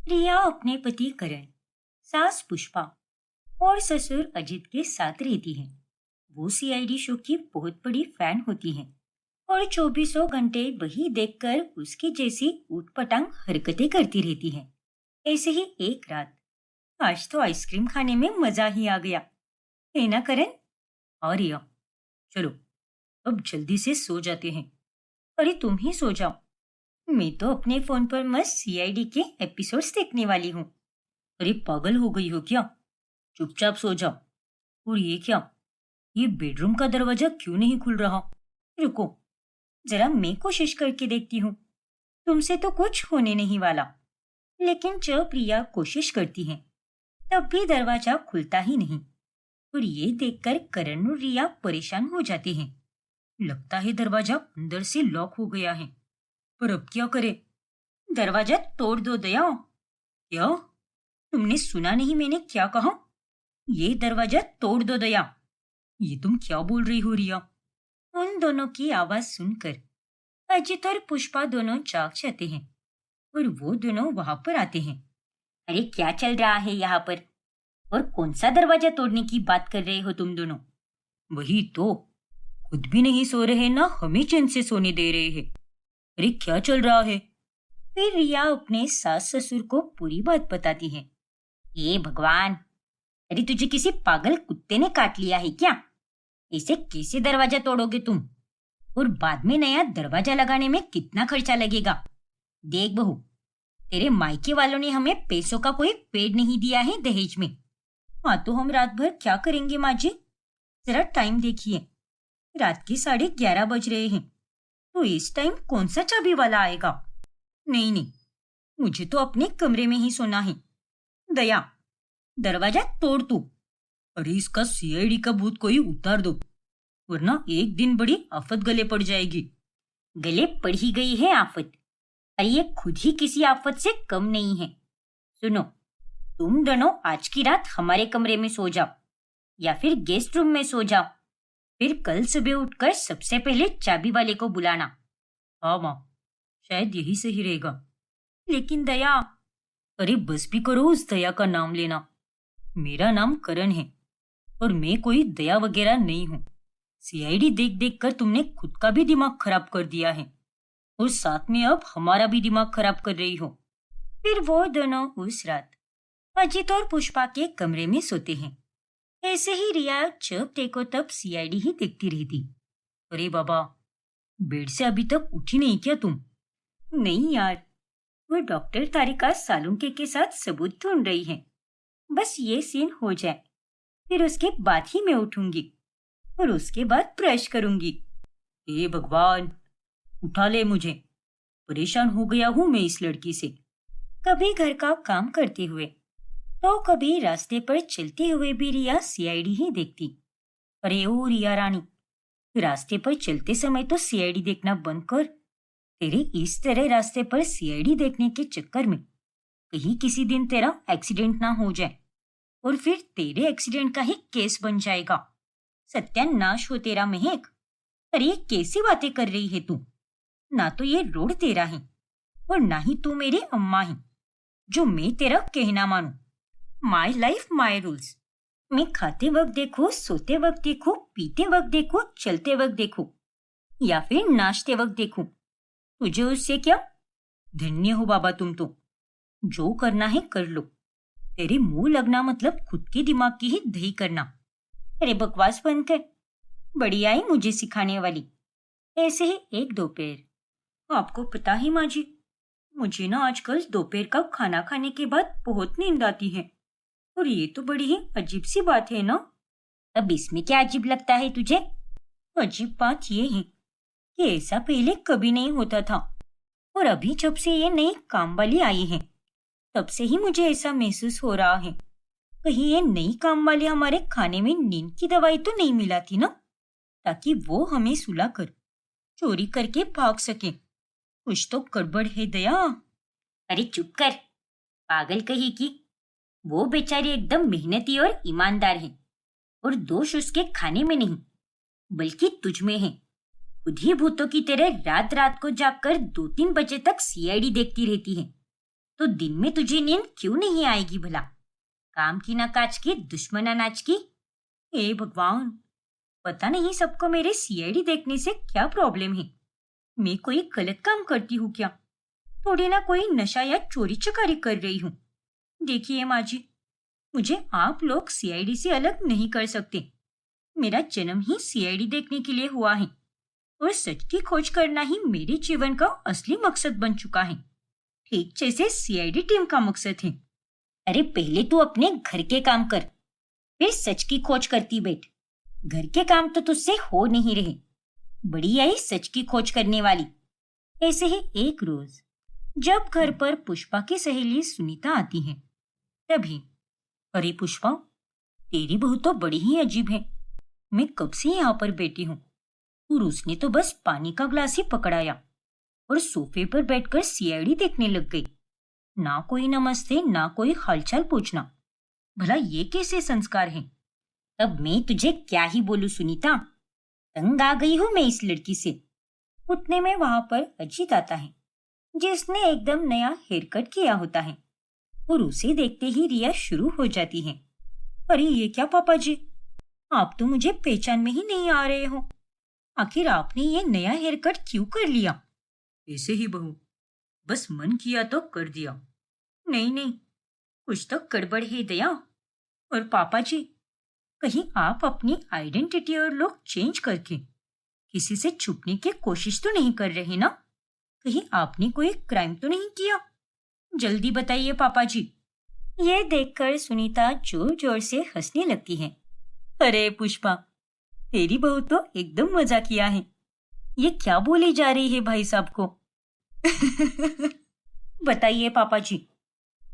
रिया अपने पति करण, सास पुष्पा और ससुर अजित के साथ रहती है। वो सीआईडी शो की बहुत बड़ी फैन होती है और चौबीसों घंटे वही देखकर उसकी जैसी ऊटपटांग हरकतें करती रहती है। ऐसे ही एक रात, आज तो आइसक्रीम खाने में मजा ही आ गया, है ना करण? और रिया, चलो अब जल्दी से सो जाते हैं। अरे तुम ही सो जाओ, मैं तो अपने फोन पर मस्त सीआईडी के एपिसोड्स देखने वाली हूँ। अरे पागल हो गई हो क्या? चुपचाप सो जाओ। और ये क्या, ये बेडरूम का दरवाजा क्यों नहीं खुल रहा? रुको, जरा मैं कोशिश करके देखती हूँ। तुमसे तो कुछ होने नहीं वाला। लेकिन जब प्रिया कोशिश करती है तब भी दरवाजा खुलता ही नहीं। और ये देखकर करण और रिया परेशान हो जाते हैं। लगता है दरवाजा अंदर से लॉक हो गया है। पर अब क्या करे? दरवाजा तोड़ दो दया। क्या? तुमने सुना नहीं मैंने क्या कहा? ये दरवाजा तोड़ दो दया। ये तुम क्या बोल रही हो रिया? उन दोनों की आवाज सुनकर अजित और पुष्पा दोनों जाग जाते हैं और वो दोनों वहां पर आते हैं। अरे क्या चल रहा है यहाँ पर? और कौन सा दरवाजा तोड़ने की बात कर रहे हो तुम दोनों? वही तो, खुद भी नहीं सो रहे ना हमें चैन से सोने दे रहे हैं। अरे क्या चल रहा है? फिर रिया अपने सास ससुर को पूरी बात बताती है। हे भगवान, अरे तुझे किसी पागल कुत्ते ने काट लिया है क्या? ऐसे कैसे दरवाजा तोड़ोगे तुम? और बाद में नया दरवाजा लगाने में कितना खर्चा लगेगा? देख बहू, तेरे मायके वालों ने हमें पैसों का कोई पेड़ नहीं दिया है दहेज में। हाँ तो हम रात भर क्या करेंगे माँ जी? जरा टाइम देखिए, रात के 11:30 बज रहे हैं। तो इस टाइम कौन सा चाबी वाला आएगा? नहीं नहीं, मुझे तो अपने कमरे में ही सोना है। दया, दरवाजा तोड़ तू। अरे इसका सीआईडी का भूत कोई उतार दो, वरना एक दिन बड़ी आफत गले पड़ जाएगी। गले पड़ ही गई है आफत। अरे ये खुद ही किसी आफत से कम नहीं है। सुनो, तुम दोनों आज की रात हमारे कमरे में सो जाओ या फिर गेस्ट रूम में सो जाओ। फिर कल सुबह उठकर सबसे पहले चाबी वाले को बुलाना। हाँ माँ, शायद यही सही रहेगा। लेकिन दया, अरे बस भी करो उस दया का नाम लेना। मेरा नाम करण है और मैं कोई दया वगैरह नहीं हूँ। सीआईडी देख देख कर तुमने खुद का भी दिमाग खराब कर दिया है और साथ में अब हमारा भी दिमाग खराब कर रही हो। फिर वो दोनों उस रात अजित और पुष्पा के कमरे में सोते हैं। ऐसे ही रिया जब देखो तब सीआईडी ही देखती रहती। अरे बाबा, बेड से अभी तक उठी नहीं क्या तुम? नहीं यार, वो डॉक्टर तारिका सालुंके के साथ सबूत ढूंढ रही है। बस ये सीन हो जाए, फिर उसके बाद ही मैं उठूंगी और उसके बाद ब्रश करूंगी। हे भगवान, उठा ले मुझे। परेशान हो गया हूं मैं इस लड़की से। कभी घर का काम करते हुए तो कभी रास्ते पर चलते हुए भी रिया सीआईडी ही देखती। अरे ओ रिया रानी, रास्ते पर चलते समय तो सीआईडी देखना बंद कर। तेरे इस तरह रास्ते पर सीआईडी देखने के चक्कर में कहीं किसी दिन तेरा एक्सीडेंट ना हो जाए और फिर तेरे एक्सीडेंट का ही केस बन जाएगा। सत्यानाश हो तेरा महक। अरे ये कैसी बातें कर रही है तू? ना तो ये रोड तेरा है और ना ही तू मेरी अम्मा है जो मैं तेरा कहना मानू। My life my rules. मैं खाते वक्त देखो, सोते वक्त देखो, पीते वक्त देखो, चलते वक्त देखो या फिर नाचते वक्त देखो, तुझे उससे क्या? धन्य हो बाबा तुम तो। जो करना है कर लो। तेरे मुंह लगना मतलब खुद के दिमाग की ही दही करना। अरे बकवास बंद कर। बड़ी आई मुझे सिखाने वाली। ऐसे ही एक दोपहर, आपको पता है माँ जी, मुझे ना आजकल दोपहर का खाना खाने के बाद बहुत नींद आती है। और ये तो बड़ी ही अजीब सी बात है ना? अब इसमें क्या अजीब लगता है तुझे? अजीब बात ये है कि ऐसा पहले कभी नहीं होता था और अभी जब से ये नई काम वाली आई है तब से ही मुझे ऐसा महसूस हो रहा है। कहीं ये नई काम वाली हमारे खाने में नींद की दवाई तो नहीं मिलाती ना, ताकि वो हमें सुलाकर चोरी करके भाग सके। कुछ तो गड़बड़ है दया। अरे चुप कर, पागल कही की। वो बेचारी एकदम मेहनती और ईमानदार है और दोष उसके खाने में नहीं बल्कि तुझ में है। खुद ही भूतों की तरह रात रात को जागकर 2-3 बजे तक सीआईडी देखती रहती है। तो दिन में तुझे नींद क्यों नहीं आएगी भला? काम की ना काज की, दुश्मन अनाज की। हे भगवान, पता नहीं सबको मेरे सीआईडी देखने से क्या प्रॉब्लम है। मैं कोई गलत काम करती हूँ क्या? थोड़ी ना कोई नशा या चोरी चकारी कर रही हूँ। देखिए माँ जी, मुझे आप लोग सीआईडी से अलग नहीं कर सकते। मेरा जन्म ही सीआईडी देखने के लिए हुआ है और सच की खोज करना ही मेरे जीवन का असली मकसद बन चुका है, ठीक जैसे सीआईडी टीम का मकसद है। अरे पहले तू अपने घर के काम कर, फिर सच की खोज करती बैठ। घर के काम तो तुझसे हो नहीं रहे, बड़ी आई सच की खोज करने वाली। ऐसे ही एक रोज जब घर पर पुष्पा की सहेली सुनीता आती है, तभी अरे पुष्पा, तेरी बहू तो बड़ी ही अजीब है। मैं कब से यहाँ पर बैठी हूँ और उसने तो बस पानी का ग्लास ही पकड़ाया और सोफे पर बैठकर सीआईडी देखने लग गई। ना कोई नमस्ते, ना कोई हालचाल पूछना। भला ये कैसे संस्कार हैं? अब मैं तुझे क्या ही बोलूं सुनीता, तंग आ गई हूं मैं इस लड़की से। उतने में वहां पर अजीत आता है, जिसने एकदम नया हेयर कट किया होता है, और उसे देखते ही रिया शुरू हो जाती है। अरे ये क्या पापा जी, आप तो मुझे पहचान में ही नहीं आ रहे हो। आखिर आपने ये नया हेयर कट क्यों कर लिया? ऐसे ही बहू, बस मन किया तो कर दिया। नहीं नहीं, कुछ तो गड़बड़ है दया। और पापा जी, कहीं आप अपनी आइडेंटिटी और लुक चेंज करके किसी से छुपने की कोशिश तो नहीं कर रहे ना? कहीं आपने कोई क्राइम तो नहीं किया? जल्दी बताइए पापा जी। ये देखकर सुनीता जोर जोर से हंसने लगती है। अरे पुष्पा, तेरी बहू तो एकदम मजा किया है। ये क्या बोली जा रही है भाई साहब को? बताइए पापा जी,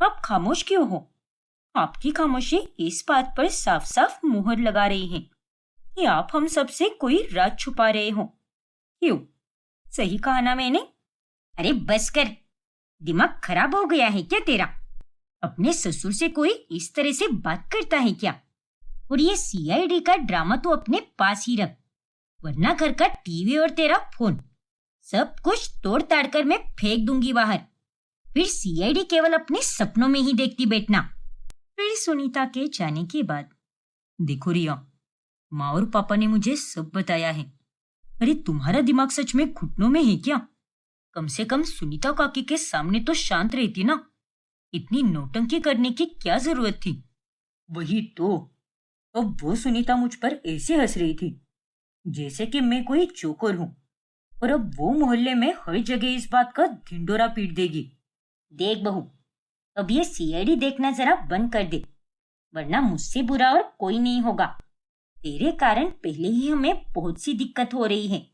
आप खामोश क्यों हो? आपकी खामोशी इस बात पर साफ साफ मुहर लगा रही है कि आप हम सबसे कोई राज छुपा रहे हो। क्यों? सही कहा ना मैंने? अरे बस कर, दिमाग खराब हो गया है क्या तेरा? अपने ससुर से कोई इस तरह से बात करता है क्या? और ये सीआईडी का ड्रामा तो अपने पास ही रख, वरना घर का टीवी और तेरा फोन सब कुछ तोड़ ताड़ कर मैं फेंक दूंगी बाहर। फिर सीआईडी केवल अपने सपनों में ही देखती बैठना। फिर सुनीता के जाने के बाद, देखो रिया, माँ और पापा ने मुझे सब बताया है। अरे तुम्हारा दिमाग सच में घुटनों में है क्या? कम से कम सुनीता काकी के सामने तो शांत रहती ना। इतनी नौटंकी करने की क्या जरूरत थी? वही तो, अब वो सुनीता मुझ पर ऐसे हंस रही थी जैसे कि मैं कोई जोकर हूँ, और अब वो मोहल्ले में हर जगह इस बात का ढिंडोरा पीट देगी। देख बहू, अब ये सीआईडी देखना जरा बंद कर दे, वरना मुझसे बुरा और कोई नहीं होगा। तेरे कारण पहले ही हमें बहुत सी दिक्कत हो रही है,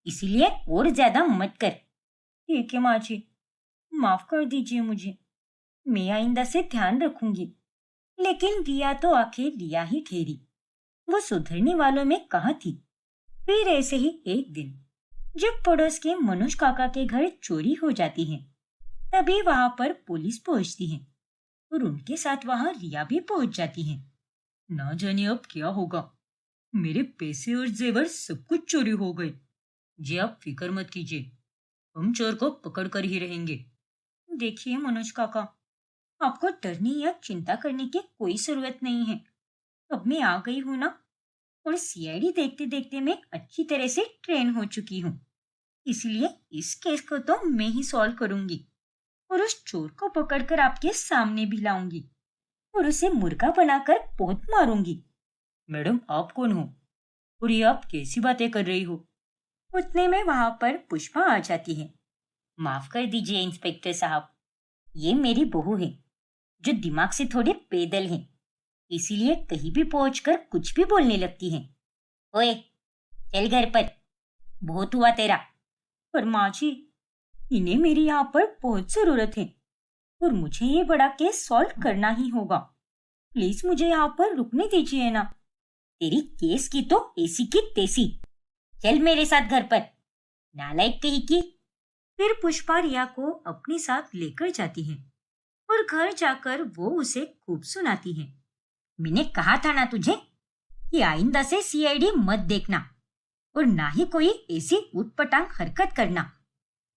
इसीलिए और ज्यादा मत कर। ठीक है माँ जी, माफ कर दीजिए मुझे, मैं आइंदा से ध्यान रखूंगी। लेकिन रिया तो आखिर रिया ही ठहरी, वो सुधरने वालों में कहाँ थी। फिर ऐसे ही एक दिन जब पड़ोस के मनोज काका के घर चोरी हो जाती है, तभी वहां पर पुलिस पहुंचती है और उनके साथ वहां रिया भी पहुंच जाती है। ना जाने अब क्या होगा, मेरे पैसे और जेवर सब कुछ चोरी हो गए। जी आप फिक्र मत कीजिए, हम चोर को पकड़ कर ही रहेंगे। देखिए मनोज काका, आपको डरने या चिंता करने की कोई जरूरत नहीं है। अब मैं आ गई हूँ ना, और सीआईडी देखते देखते मैं अच्छी तरह से ट्रेन हो चुकी हूँ। इसलिए इस केस को तो मैं ही सॉल्व करूंगी और उस चोर को पकड़कर आपके सामने भी लाऊंगी और उसे मुर्गा बनाकर बहुत मारूंगी। मैडम आप कौन हो और ये आप कैसी बातें कर रही हो? उतने में वहां पर पुष्पा आ जाती है। माफ कर दीजिए इंस्पेक्टर साहब, ये मेरी बहू है जो दिमाग से थोड़ी पैदल है, इसीलिए कहीं भी पहुंचकर कुछ भी बोलने लगती है। ओए चल घर पर, बहुत हुआ तेरा। पर माँ जी, इन्हें मेरी यहाँ पर बहुत जरूरत है और मुझे ये बड़ा केस सॉल्व करना ही होगा। प्लीज मुझे यहाँ पर रुकने दीजिए ना। तेरी केस की तो ऐसी की तैसी, चल मेरे साथ घर पर, नालायक कहीं की। फिर पुष्पा रिया को अपने साथ लेकर जाती है और घर जाकर वो उसे खूब सुनाती है। मैंने कहा था ना तुझे कि आइंदा से सीआईडी मत देखना और ना ही कोई ऐसी उटपटांग हरकत करना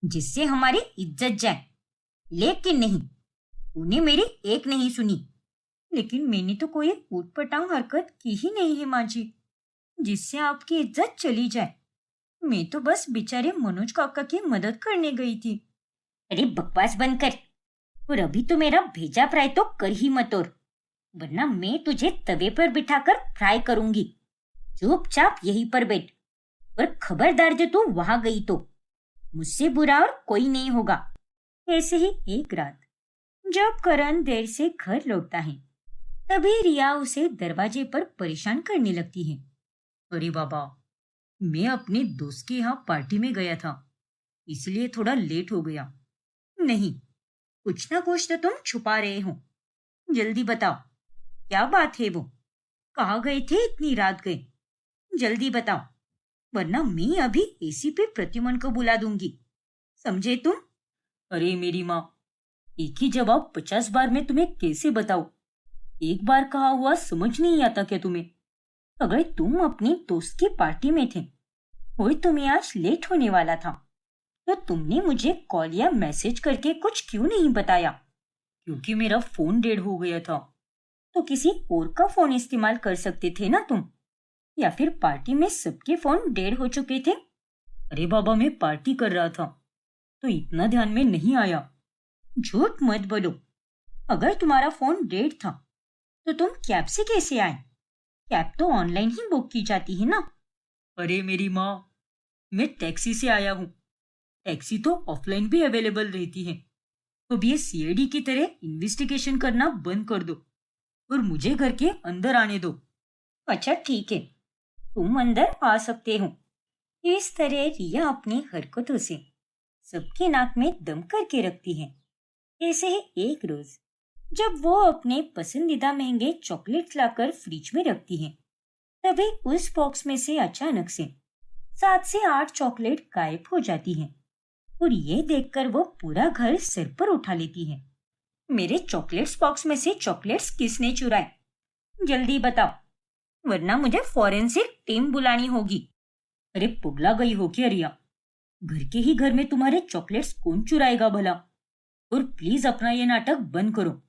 जिससे हमारी इज्जत जाए। लेकिन नहीं, तूने मेरी एक नहीं सुनी। लेकिन मैंने तो कोई ऊटपटांग हरकत की ही नहीं है माँ जी, जिससे आपकी इज्जत चली जाए। मैं तो बस बेचारे मनोज काका की मदद करने गई थी। अरे बकवास बंद कर। और अभी तो मेरा भेजा फ्राई तो कर ही मत, और वरना मैं तुझे तवे पर बिठाकर फ्राई करूंगी। चुपचाप यहीं पर बैठ। और खबरदार जो तू वहां गई तो मुझसे बुरा और कोई नहीं होगा। ऐसे ही एक रात जब करण देर से घर लौटता है, तभी रिया उसे दरवाजे पर परेशान करने लगती है। अरे बाबा, मैं अपने दोस्त के यहाँ पार्टी में गया था, इसलिए थोड़ा लेट हो गया। नहीं, कुछ ना कुछ तो तुम छुपा रहे हो। जल्दी बताओ, क्या बात है वो? कहाँ गए थे इतनी रात गए? जल्दी बताओ, वरना मैं अभी एसीपी प्रद्युमन को बुला दूंगी। समझे तुम? अरे मेरी माँ, एक ही जवाब 50 बार में तुम्हें कैसे बताऊं? एक बार कहा हुआ समझ नहीं आता क्या तुम्हें? अगर तुम अपनी दोस्त की पार्टी में थे और तुम्हें आज लेट होने वाला था, तो तुमने मुझे कॉल या मैसेज करके कुछ क्यों नहीं बताया? क्योंकि मेरा फोन डेड हो गया था। तो किसी और का फोन इस्तेमाल कर सकते थे ना तुम? या फिर पार्टी में सबके फोन डेड हो चुके थे? अरे बाबा, मैं पार्टी कर रहा था तो इतना ध्यान में नहीं आया। झूठ मत बोलो। अगर तुम्हारा फोन डेड था तो तुम कैब से कैसे आए? कैब तो ऑनलाइन ही बुक की जाती है ना। अरे मेरी माँ, मैं टैक्सी से आया हूँ। टैक्सी तो ऑफलाइन भी अवेलेबल रहती है। तो ये सीआईडी की तरह इन्वेस्टिगेशन करना बंद कर दो और मुझे घर के अंदर आने दो। अच्छा ठीक है, तुम अंदर आ सकते हो। इस तरह रिया अपनी हरकतों से सबके नाक में दम करके रखती है। ऐसे ही एक रोज जब वो अपने पसंदीदा महंगे चॉकलेट्स लाकर फ्रिज में रखती है, तभी उस बॉक्स में से अचानक से 7 से 8 चॉकलेट गायब हो जाती हैं। और ये देखकर वो पूरा घर सिर पर उठा लेती है। मेरे चॉकलेट्स बॉक्स में से चॉकलेट्स किसने चुराए? जल्दी बताओ, वरना मुझे फॉरेंसिक टीम बुलानी होगी। अरे पुगला गई हो क्या रिया? घर के ही घर में तुम्हारे चॉकलेट्स कौन चुराएगा भला? और प्लीज अपना ये नाटक बंद करो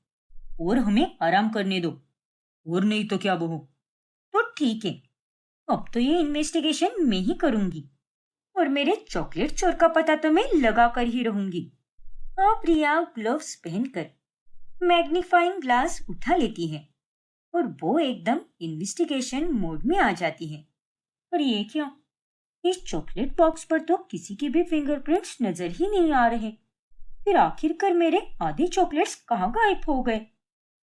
और हमें आराम करने दो। और नहीं तो क्या बहू? तो ठीक है, अब तो ये इन्वेस्टिगेशन मैं ही करूंगी और मेरे चॉकलेट चोर का पता तो मैं लगा कर ही रहूंगी। अब रिया ग्लव्स पहनकर मैग्नीफाइंग ग्लास उठा लेती है और वो एकदम इन्वेस्टिगेशन मोड में आ जाती है। और ये क्या? इस चॉकलेट बॉक्स पर तो किसी के भी फिंगरप्रिंट्स नजर ही नहीं आ रहे। फिर आखिरकार मेरे आधे चॉकलेट्स कहाँ गायब हो गए?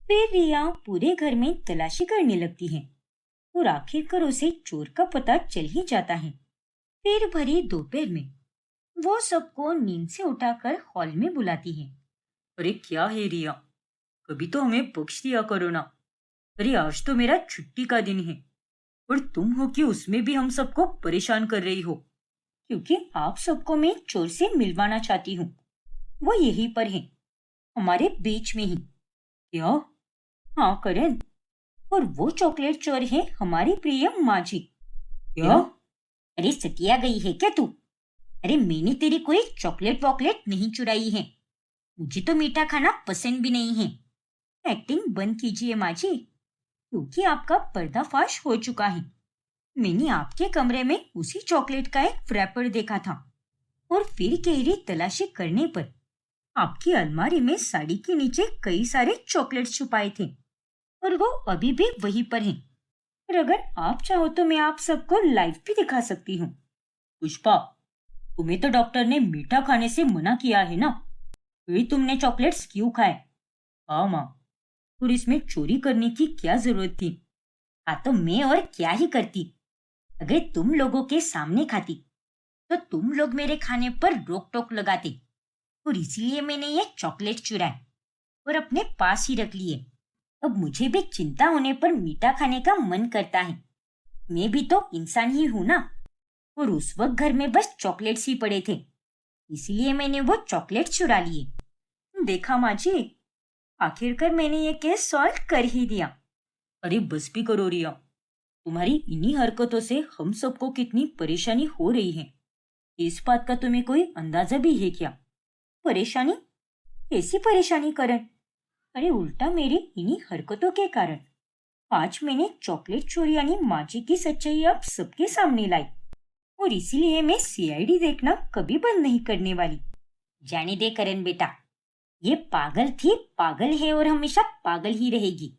फिर रिया पूरे घर में तलाशी करने लगती है और आखिरकार उसे चोर का पता चल ही जाता है। फिर भरी दोपहर में वो सबको नींद से उठाकर हॉल में बुलाती है। अरे क्या है रिया, कभी तो हमें बख्श दिया करो ना। अरे आज तो मेरा छुट्टी का दिन है और तुम हो कि उसमें भी हम सबको परेशान कर रही हो। क्योंकि आप सबको मैं चोर से मिलवाना चाहती हूँ। वो यहीं पर है, हमारे बीच में ही। क्या? हाँ करण, और वो चॉकलेट चोर है हमारी प्रिय माँ जी। क्या? अरे सटिया गई है क्या तू? अरे मैंने तेरी कोई चॉकलेट वॉकलेट नहीं चुराई है। मुझे तो मीठा खाना पसंद भी नहीं है। एक्टिंग बंद कीजिए माँ जी, क्योंकि आपका पर्दाफाश हो चुका है। मैंने आपके कमरे में उसी चॉकलेट का एक रैपर देखा था और फिर गहरी तलाशी करने पर आपकी अलमारी में साड़ी के नीचे कई सारे चॉकलेट्स छुपाए थे और वो अभी भी वहीं पर हैं। और अगर आप चाहो तो मैं आप सबको लाइव भी दिखा सकती हूँ। पुष्पा, तुम्हें तो डॉक्टर ने मीठा खाने से मना किया है ना, फिर तुमने चॉकलेट्स क्यों खाए? हाँ माँ, और इसमें चोरी करने की क्या जरूरत थी? हाँ तो मैं और क्या ही करती। अगर तुम लोगों के सामने खाती तो तुम लोग मेरे खाने पर रोक टोक लगाते और इसीलिए मैंने ये चॉकलेट चुराए और अपने पास ही रख लिए। अब मुझे भी चिंता होने पर मीठा खाने का मन करता है। मैं भी तो इंसान ही हूं ना। और उस वक्त घर में बस चॉकलेट्स ही पड़े थे, इसलिए मैंने वो चॉकलेट चुरा लिए। देखा माँ जी, आखिरकार मैंने ये केस सॉल्व कर ही दिया। अरे बस भी करो रिया, तुम्हारी इन्हीं हरकतों से हम सबको कितनी परेशानी हो रही है। इस बात का तुम्हें कोई अंदाजा भी है क्या? परेशानी? कैसी परेशानी करण? अरे उल्टा मेरी इन्हीं हरकतों के कारण आज मैंने चॉकलेट चोरी यानी माजी की सच्चाई अब सबके सामने लाई और इसीलिए मैं सीआईडी देखना कभी बंद नहीं करने वाली। जाने दे करण बेटा, ये पागल थी, पागल है और हमेशा पागल ही रहेगी।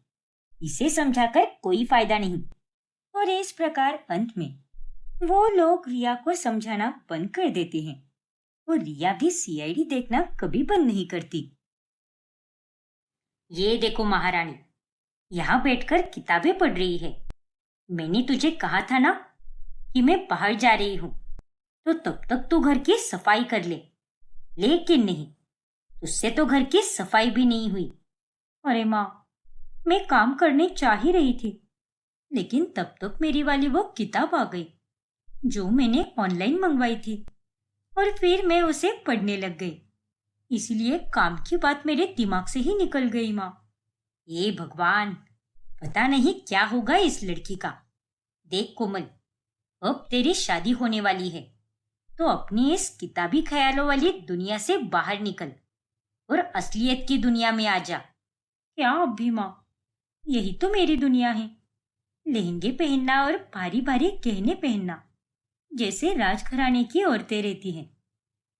इसे समझाकर कोई फायदा नहीं। और इस प्रकार अंत में वो लोग रिया को समझाना बंद कर देते हैं और रिया भी सीआईडी देखना कभी बंद नहीं करती। ये देखो महारानी, यहाँ बैठकर किताबें पढ़ रही है। मैंने तुझे कहा था ना कि मैं बाहर जा रही हूँ, तो तब तक तू घर की सफाई कर ले। लेकिन नहीं, तुझसे तो घर की सफाई भी नहीं हुई। अरे माँ, मैं काम करने चाह ही रही थी, लेकिन तब तक मेरी वाली वो किताब आ गई जो मैंने ऑनलाइन मंगवाई थी और फिर मैं उसे पढ़ने लग गई। इसलिए काम की बात मेरे दिमाग से ही निकल गई माँ। ये भगवान, पता नहीं क्या होगा इस लड़की का। देख कोमल, अब तेरी शादी होने वाली है, तो अपनी इस किताबी ख्यालों वाली दुनिया से बाहर निकल और असलियत की दुनिया में आ जा। क्या अभी माँ, यही तो मेरी दुनिया है। लहंगे पहनना और भारी भारी गहने पहनना जैसे राजघराने की औरतें रहती हैं,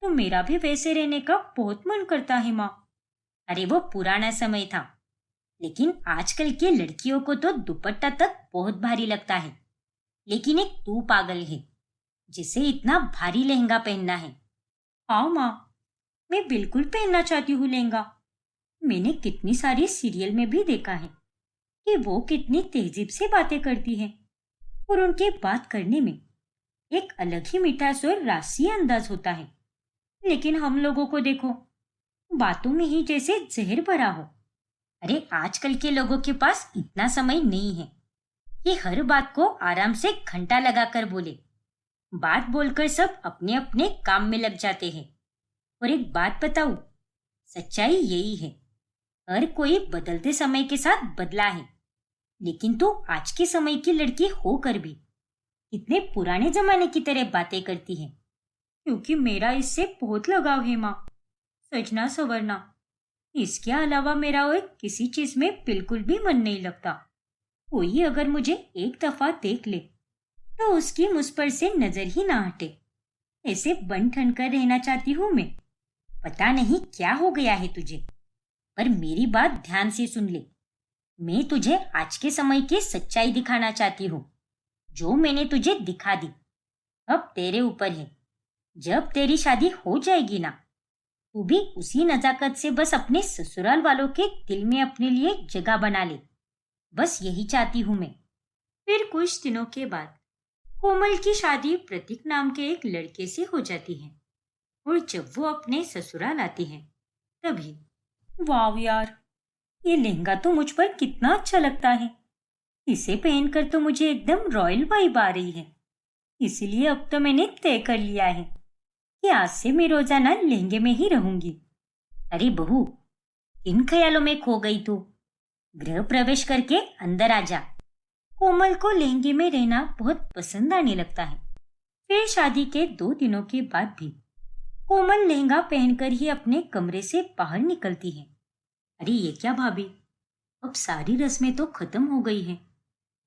तो मेरा भी वैसे रहने का बहुत मन करता है माँ। अरे वो पुराना समय था, लेकिन आजकल की लड़कियों को तो दुपट्टा तक बहुत भारी लगता है। लेकिन एक तू पागल है जिसे इतना भारी लहंगा पहनना है। हाँ माँ, मैं बिल्कुल पहनना चाहती हूँ लहंगा। मैंने कितनी सारी सीरियल में भी देखा है कि वो कितनी तेजीब से बातें करती हैं और उनके बात करने में एक अलग ही मिठास और रासी अंदाज होता है। लेकिन हम लोगों को देखो, बातों में ही जैसे जहर भरा हो। अरे आजकल के लोगों के पास इतना समय नहीं है कि हर बात को आराम से घंटा लगाकर बोले। बात बोलकर सब अपने अपने काम में लग जाते हैं। और एक बात बताऊं, सच्चाई यही है, हर कोई बदलते समय के साथ बदला है। लेकिन तू आज के समय की लड़की होकर भी इतने पुराने जमाने की तरह बातें करती है। क्योंकि मेरा इससे बहुत लगाव है माँ, सजना संवरना। इसके अलावा मेरा और किसी चीज में बिल्कुल भी मन नहीं लगता। कोई अगर मुझे एक दफा देख ले तो उसकी मुझ पर से नजर ही ना हटे। ऐसे बन ठन कर रहना चाहती हूँ मैं। पता नहीं क्या हो गया है तुझे, पर मेरी बात ध्यान से सुन ले। मैं तुझे आज के समय की सच्चाई दिखाना चाहती हूँ, जो मैंने तुझे दिखा दी। अब तेरे ऊपर है। जब तेरी शादी हो जाएगी ना, तू भी उसी नजाकत से बस अपने ससुराल वालों के दिल में अपने लिए जगह बना ले। बस यही चाहती हूँ मैं। फिर कुछ दिनों के बाद कोमल की शादी प्रतीक नाम के एक लड़के से हो जाती है और जब वो अपने ससुराल आती है तभी, वाह यार, ये लहंगा तो मुझ पर कितना अच्छा लगता है। इसे पहनकर तो मुझे एकदम रॉयल वाइब आ रही है। इसीलिए अब तो मैंने तय कर लिया है कि आज से मैं रोजाना लहंगे में ही रहूंगी। अरे बहू, इन ख्यालों में खो गई तू। गृह प्रवेश करके अंदर आ जा। कोमल को लहंगे में रहना बहुत पसंद आने लगता है। फिर शादी के 2 दिनों के बाद भी कोमल लहंगा पहनकर ही अपने कमरे से बाहर निकलती है। अरे ये क्या भाभी, अब सारी रस्में तो खत्म हो गई हैं,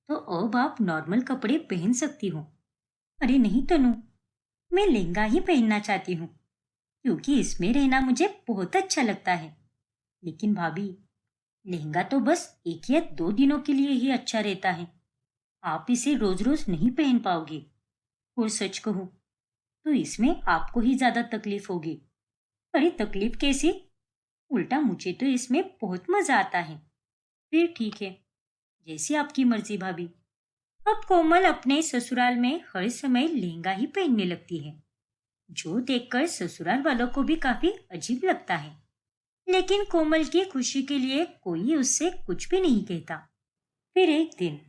तो अब आप नॉर्मल कपड़े पहन सकती हो। अरे नहीं तनु, मैं लहंगा ही पहनना चाहती हूँ क्योंकि इसमें रहना मुझे बहुत अच्छा लगता है। लेकिन भाभी, लहंगा तो बस 1 या 2 दिनों के लिए ही अच्छा रहता है। आप इसे रोज रोज नहीं पहन पाओगे और सच कहूँ तो इसमें आपको ही ज्यादा तकलीफ होगी। अरे तकलीफ कैसी, उल्टा मुझे तो इसमें बहुत मजा आता है। फिर ठीक है, जैसी आपकी मर्जी भाभी। अब कोमल अपने ससुराल में हर समय लहंगा ही पहनने लगती है, जो देखकर ससुराल वालों को भी काफी अजीब लगता है। लेकिन कोमल की खुशी के लिए कोई उससे कुछ भी नहीं कहता। फिर एक दिन,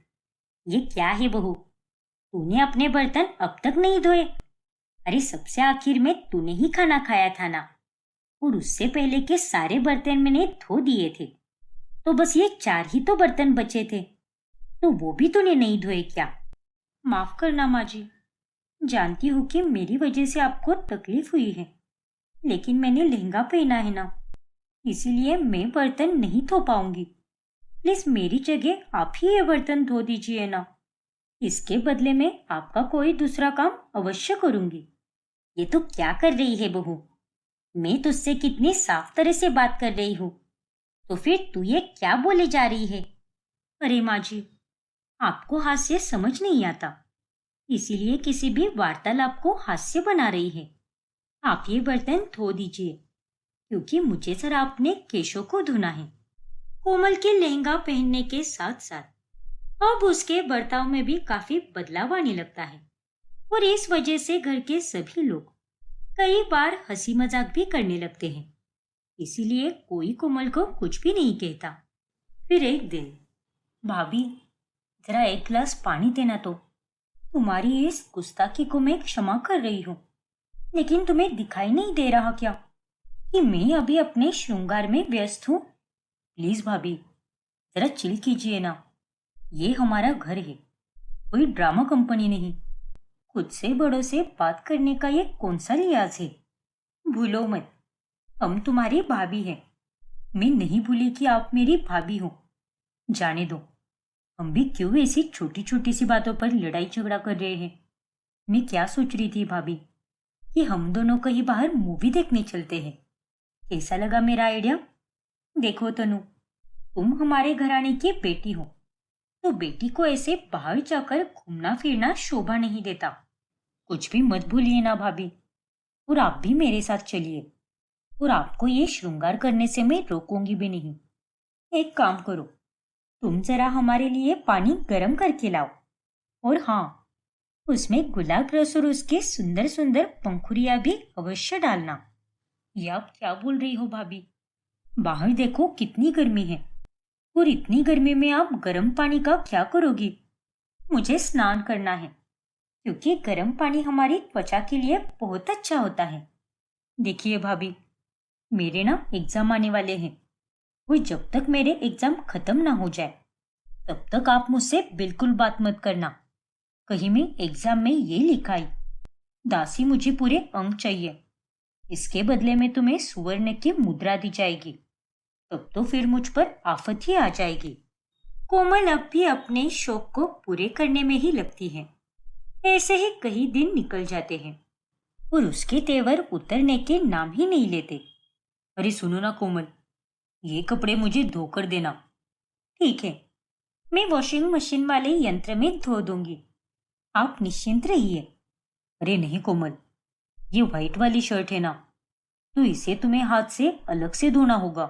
ये क्या है बहू, तूने अपने बर्तन अब तक नहीं धोए? अरे सबसे आखिर में तूने ही खाना खाया था ना, और उससे पहले के सारे बर्तन मैंने धो दिए थे, तो बस ये 4 ही तो बर्तन बचे थे, तो वो भी तूने नहीं धोए क्या? माफ करना माँ जी, जानती हूँ कि मेरी वजह से आपको तकलीफ हुई है, लेकिन मैंने लहंगा पहना है ना, इसीलिए मैं बर्तन नहीं धो पाऊंगी। प्लीज मेरी जगह आप ही ये बर्तन धो दीजिए ना। इसके बदले में आपका कोई दूसरा काम अवश्य करूंगी। ये तो क्या कर रही है बहू? मैं तुझसे कितनी साफ तरह से बात कर रही हूँ, तो फिर तू ये क्या बोले जा रही है? अरे माँ जी, आपको हास्य समझ नहीं आता, इसीलिए किसी भी वार्तालाप को हास्य बना रही है। आप ये बर्तन धो दीजिए, क्योंकि मुझे जरा अपने केशों को धोना है। कोमल के लहंगा पहनने के साथ साथ अब उसके बर्ताव में भी काफी बदलाव आने लगता है, और इस वजह से घर के सभी लोग कई बार हंसी मजाक भी करने लगते हैं। इसीलिए कोई कोमल को कुछ भी नहीं कहता। फिर एक दिन, भाभी जरा एक गिलास पानी देना तो। तुम्हारी इस गुस्ताखी को मैं क्षमा कर रही हूँ, लेकिन तुम्हें दिखाई नहीं दे रहा क्या कि मैं अभी अपने श्रृंगार में व्यस्त हूँ? प्लीज भाभी, जरा चिल कीजिए ना। ये हमारा घर है, कोई ड्रामा कंपनी नहीं। खुद से बड़ों से बात करने का ये कौन सा लिहाज है? भूलो मत, हम तुम्हारी भाभी हैं। मैं नहीं भूली कि आप मेरी भाभी हो। जाने दो, हम भी क्यों ऐसी छोटी छोटी सी बातों पर लड़ाई झगड़ा कर रहे हैं। मैं क्या सोच रही थी भाभी, कि हम दोनों कहीं बाहर मूवी देखने चलते हैं। कैसा लगा मेरा आइडिया? देखो तनु, तुम हमारे घराने की बेटी हो, तो बेटी को ऐसे बाहर जाकर घूमना फिरना शोभा नहीं देता। कुछ भी मत भूलिए ना भाभी, और आप भी मेरे साथ चलिए, और आपको ये श्रृंगार करने से मैं रोकूंगी भी नहीं। एक काम करो, तुम जरा हमारे लिए पानी गर्म करके लाओ, और हाँ, उसमें गुलाब रस और उसके सुंदर सुंदर पंखुड़ियां भी अवश्य डालना। ये आप क्या बोल रही हो भाभी? बाहर देखो कितनी गर्मी है, और इतनी गर्मी में आप गर्म पानी का क्या करोगी? मुझे स्नान करना है, क्योंकि गर्म पानी हमारी त्वचा के लिए बहुत अच्छा होता है। देखिए भाभी, मेरे ना एग्जाम आने वाले हैं, और जब तक मेरे एग्जाम खत्म ना हो जाए तब तक आप मुझसे बिल्कुल बात मत करना। कहीं मैं एग्जाम में ये लिखाई, दासी मुझे पूरे अंक चाहिए, इसके बदले में तुम्हें सुवर्ण की मुद्रा दी जाएगी, तब तो फिर मुझ पर आफत ही आ जाएगी। कोमल अब भी अपने शौक को पूरे करने में ही लगती है। ऐसे ही कई दिन निकल जाते हैं, और उसके तेवर उतरने के नाम ही नहीं लेते। अरे सुनो ना कोमल, ये कपड़े मुझे धोकर देना। ठीक है, मैं वॉशिंग मशीन वाले यंत्र में धो दूंगी, आप निश्चिंत रहिए। अरे नहीं कोमल, ये व्हाइट वाली शर्ट है ना, तो इसे तुम्हें हाथ से अलग से धोना होगा,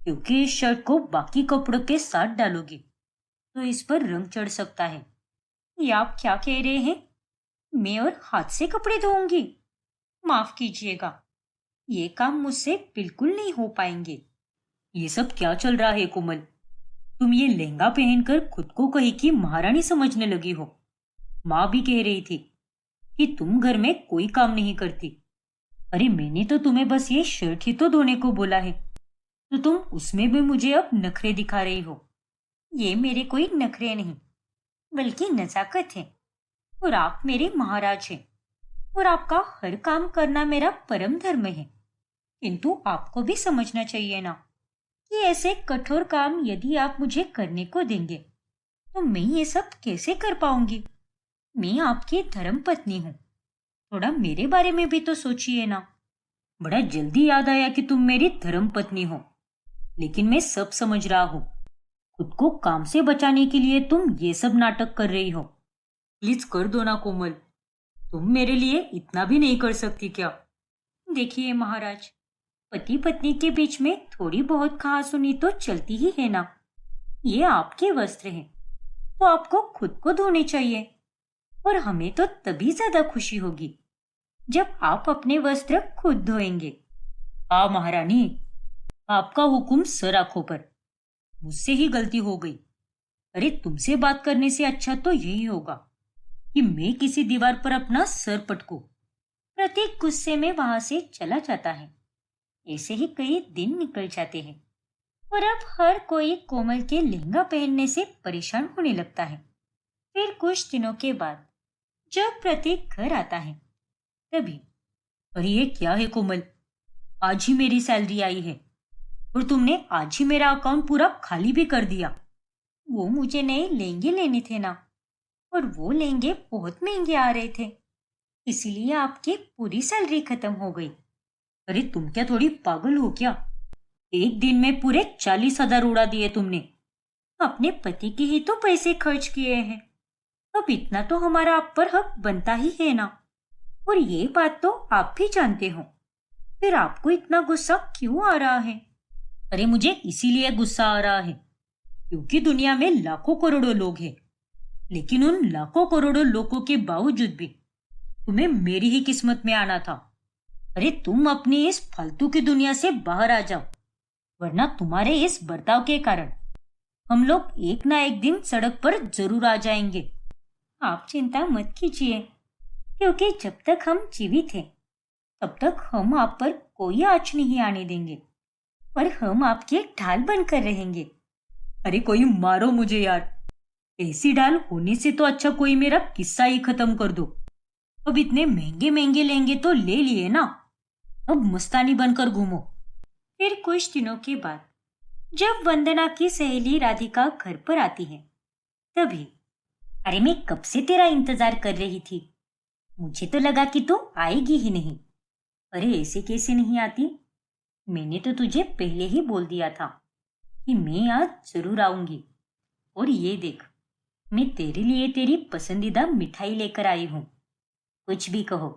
क्योंकि इस शर्ट को बाकी कपड़ों के साथ डालोगी तो इस पर रंग चढ़ सकता है। ये आप क्या कह रहे हैं? मैं और हाथ से कपड़े धोऊंगी? माफ कीजिएगा, ये काम मुझसे बिल्कुल नहीं हो पाएंगे। ये सब क्या चल रहा है कोमल? तुम ये लहंगा पहनकर खुद को कहीं की महारानी समझने लगी हो। माँ भी कह रही थी कि तुम घर में कोई काम नहीं करती। अरे मैंने तो तुम्हें बस ये शर्ट ही तो धोने को बोला है, तो तुम उसमें भी मुझे अब नखरे दिखा रही हो। ये मेरे कोई नखरे नहीं, बल्कि नजाकत है, और आप मेरे महाराज हैं, और आपका हर काम करना मेरा परम धर्म है। किंतु आपको भी समझना चाहिए ना कि ऐसे कठोर काम यदि आप मुझे करने को देंगे तो मैं ये सब कैसे कर पाऊंगी? मैं आपकी धर्म पत्नी हूँ, थोड़ा मेरे बारे में भी तो सोचिए ना। बड़ा जल्दी याद आया कि तुम मेरी धर्म पत्नी हो, लेकिन मैं सब समझ रहा हूँ। खुद को काम से बचाने के लिए तुम ये सब नाटक कर रही हो। प्लीज कर दो ना कोमल, तुम मेरे लिए इतना भी नहीं कर सकती क्या? देखिए महाराज, पति पत्नी के बीच में थोड़ी बहुत कहासुनी तो चलती ही है ना। ये आपके वस्त्र हैं, तो आपको खुद को धोने चाहिए, और हमें तो तभी ज्यादा खुशी होगी जब आप अपने वस्त्र खुद धोएंगे। हाँ महारानी, आपका हुक्म सर आंखों पर। मुझसे ही गलती हो गई। अरे तुमसे बात करने से अच्छा तो यही होगा कि मैं किसी दीवार पर अपना सर पटकूं। प्रतीक गुस्से में वहां से चला जाता है। ऐसे ही कई दिन निकल जाते हैं, और अब हर कोई कोमल के लहंगा पहनने से परेशान होने लगता है। फिर कुछ दिनों के बाद जब प्रतीक घर आता है, तभी, अरे ये क्या है कोमल, आज ही मेरी सैलरी आई है, और तुमने आज ही मेरा अकाउंट पूरा खाली भी कर दिया। वो मुझे नए लहंगे लेने थे ना, और वो लहंगे बहुत महंगे आ रहे थे, इसीलिए आपकी पूरी सैलरी खत्म हो गई। अरे तुम क्या थोड़ी पागल हो क्या? एक दिन में पूरे 40,000 उड़ा दिए तुमने। अपने पति के ही तो पैसे खर्च किए हैं, अब इतना तो हमारा आप पर हक बनता ही है ना। और ये बात तो आप भी जानते हो, फिर आपको इतना गुस्सा क्यों आ रहा है? अरे मुझे इसीलिए गुस्सा आ रहा है क्योंकि दुनिया में लाखों करोड़ों लोग हैं, लेकिन उन लाखों करोड़ों लोगों के बावजूद भी तुम्हें मेरी ही किस्मत में आना था। अरे तुम अपनी इस फालतू की दुनिया से बाहर आ जाओ, वरना तुम्हारे इस बर्ताव के कारण हम लोग एक ना एक दिन सड़क पर जरूर आ जाएंगे। आप चिंता मत कीजिए, क्योंकि जब तक हम जीवित हैं तब तक हम आप पर कोई आँच नहीं आने देंगे, और हम आपके ढाल बनकर रहेंगे। अरे कोई मारो मुझे यार, ऐसी ढाल होने से तो अच्छा कोई मेरा किस्सा ही खत्म कर दो। अब इतने महंगे महंगे लहंगे तो ले लिए ना, अब मस्तानी बनकर घूमो। फिर कुछ दिनों के बाद जब वंदना की सहेली राधिका घर पर आती है, तभी अरे मैं कब से तेरा इंतजार कर रही थी, मुझे तो लगा कि तू आएगी ही नहीं। अरे ऐसे कैसे नहीं आती, मैंने तो तुझे पहले ही बोल दिया था कि मैं आज जरूर आऊंगी। और ये देख, मैं तेरे लिए तेरी पसंदीदा मिठाई लेकर आई हूँ। कुछ भी कहो,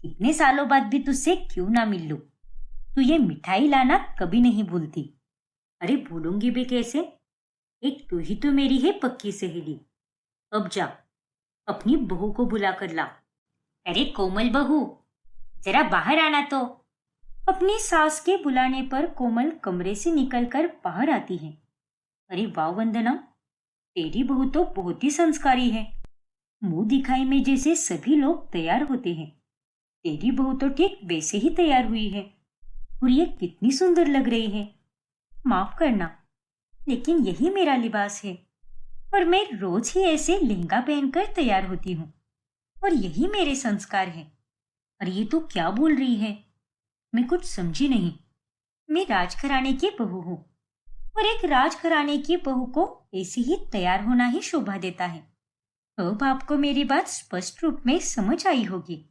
इतने सालों बाद भी तुझसे क्यों ना मिल लूं, तू ये मिठाई लाना कभी नहीं भूलती। अरे भूलूंगी भी कैसे, एक तू ही तो मेरी है पक्की सहेली। अब जा, अपनी बहू को बुला कर ला। अरे कोमल बहू, जरा बाहर आना तो। अपनी सास के बुलाने पर कोमल कमरे से निकलकर बाहर आती है। अरे वाह वंदना, तेरी बहू तो बहुत ही संस्कारी है। मुंह दिखाई में जैसे सभी लोग तैयार होते हैं, तेरी बहू तो ठीक वैसे ही तैयार हुई है, और ये कितनी सुंदर लग रही है। माफ करना, लेकिन यही मेरा लिबास है, और मैं रोज ही ऐसे लहंगा पहनकर तैयार होती हूँ, और यही मेरे संस्कार है। और ये तो क्या बोल रही है, मैं कुछ समझी नहीं। मैं राजघराने की बहू हूँ, और एक राजघराने की बहू को ऐसे ही तैयार होना ही शोभा देता है। अब आपको मेरी बात स्पष्ट रूप में समझ आई होगी।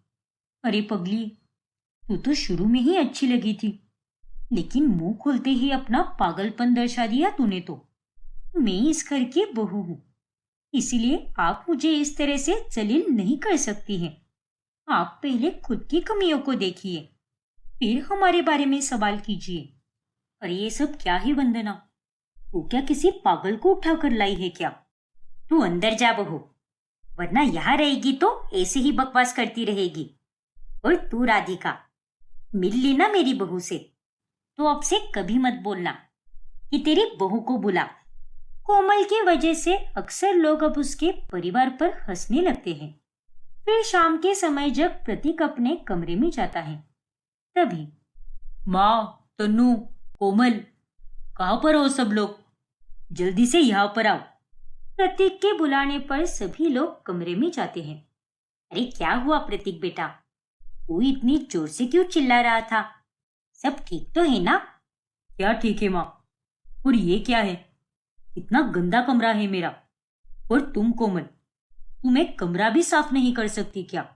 अरे पगली, तू तो शुरू में ही अच्छी लगी थी, लेकिन मुंह खोलते ही अपना पागलपन दर्शा दिया तूने तो। मैं इस घर की बहू हूँ, इसीलिए आप मुझे इस तरह से जलील नहीं कर सकती हैं। आप पहले खुद की कमियों को देखिए, फिर हमारे बारे में सवाल कीजिए। और ये सब क्या ही वंदना, तू क्या किसी पागल को उठा कर लाई है क्या? तू अंदर जा बहू, वरना यहाँ रहेगी तो ऐसे ही बकवास करती रहेगी। और तू राधिका, मिल लेना मेरी बहू से, तो अब से कभी मत बोलना कि तेरी बहू को बुला। कोमल की वजह से अक्सर लोग अब उसके परिवार पर हंसने लगते हैं। फिर शाम के समय जब प्रतीक अपने कमरे में जाता है, तभी माँ, तन्नू, कोमल, कहाँ पर हो सब लोग? जल्दी से यहाँ पर आओ। प्रतीक के बुलाने पर सभी लोग कमरे में जाते हैं। अरे क्या हुआ प्रतीक बेटा, तू इतनी जोर से क्यों चिल्ला रहा था? सब ठीक तो है ना? क्या ठीक है माँ, और ये क्या है? इतना गंदा कमरा है मेरा। और तुम कोमल, तुम एक कमरा भी साफ नहीं कर सकती क्या?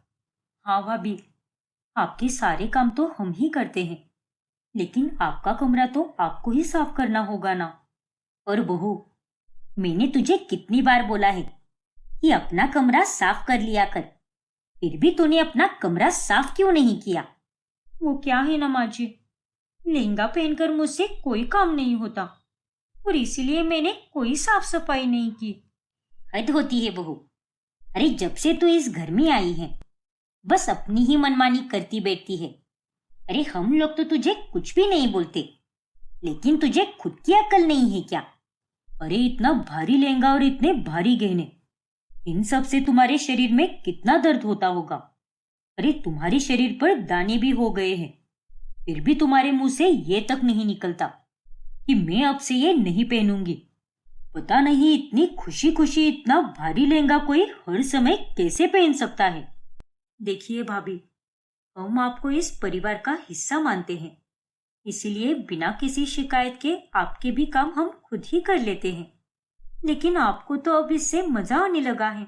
हाँ भाभी, आपके सारे काम तो हम ही करते हैं, लेकिन आपका कमरा तो आपको ही साफ करना होगा ना। और बहू, मैंने तुझे कितनी बार बोला है कि अपना कमरा साफ कर लिया कर, फिर भी तूने अपना कमरा साफ क्यों नहीं किया? वो क्या है ना माँ जी, लहंगा पहनकर मुझसे कोई काम नहीं होता, और इसीलिए मैंने कोई साफ सफाई नहीं की। हद होती है बहू। अरे जब से तू इस घर में आई है, बस अपनी ही मनमानी करती बैठती है। अरे हम लोग तो तुझे कुछ भी नहीं बोलते, लेकिन तुझे खुद की अक्ल नहीं है क्या? अरे इतना भारी लहंगा और इतने भारी गहने, इन सब से तुम्हारे शरीर में कितना दर्द होता होगा। अरे तुम्हारे शरीर पर दाने भी हो गए हैं, फिर भी तुम्हारे मुंह से ये तक नहीं निकलता कि मैं अब से ये नहीं पहनूंगी। पता नहीं इतनी खुशी खुशी इतना भारी लहंगा कोई हर समय कैसे पहन सकता है। देखिए भाभी, हम आपको इस परिवार का हिस्सा मानते हैं, इसलिए बिना किसी शिकायत के आपके भी काम हम खुद ही कर लेते हैं। लेकिन आपको तो अब इससे मजा आने लगा है।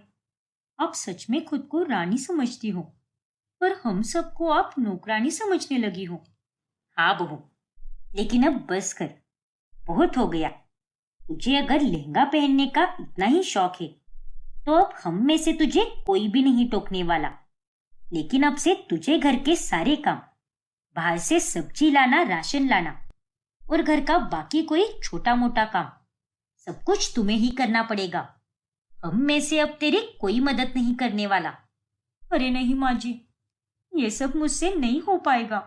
आप सच में खुद को रानी समझती हो, पर हम सबको आप नौकरानी समझने लगी हो। हाँ बहू, लेकिन अब बस कर, बहुत हो गया। तुझे अगर लहंगा पहनने का इतना ही शौक है तो अब हम में से तुझे कोई भी नहीं टोकने वाला। लेकिन अब से तुझे घर के सारे काम, बाहर से सब्जी लाना, राशन लाना और घर का बाकी कोई छोटा मोटा काम, सब कुछ तुम्हें ही करना पड़ेगा। हम में से अब तेरी कोई मदद नहीं करने वाला। अरे नहीं माँ जी, ये सब मुझसे नहीं हो पाएगा।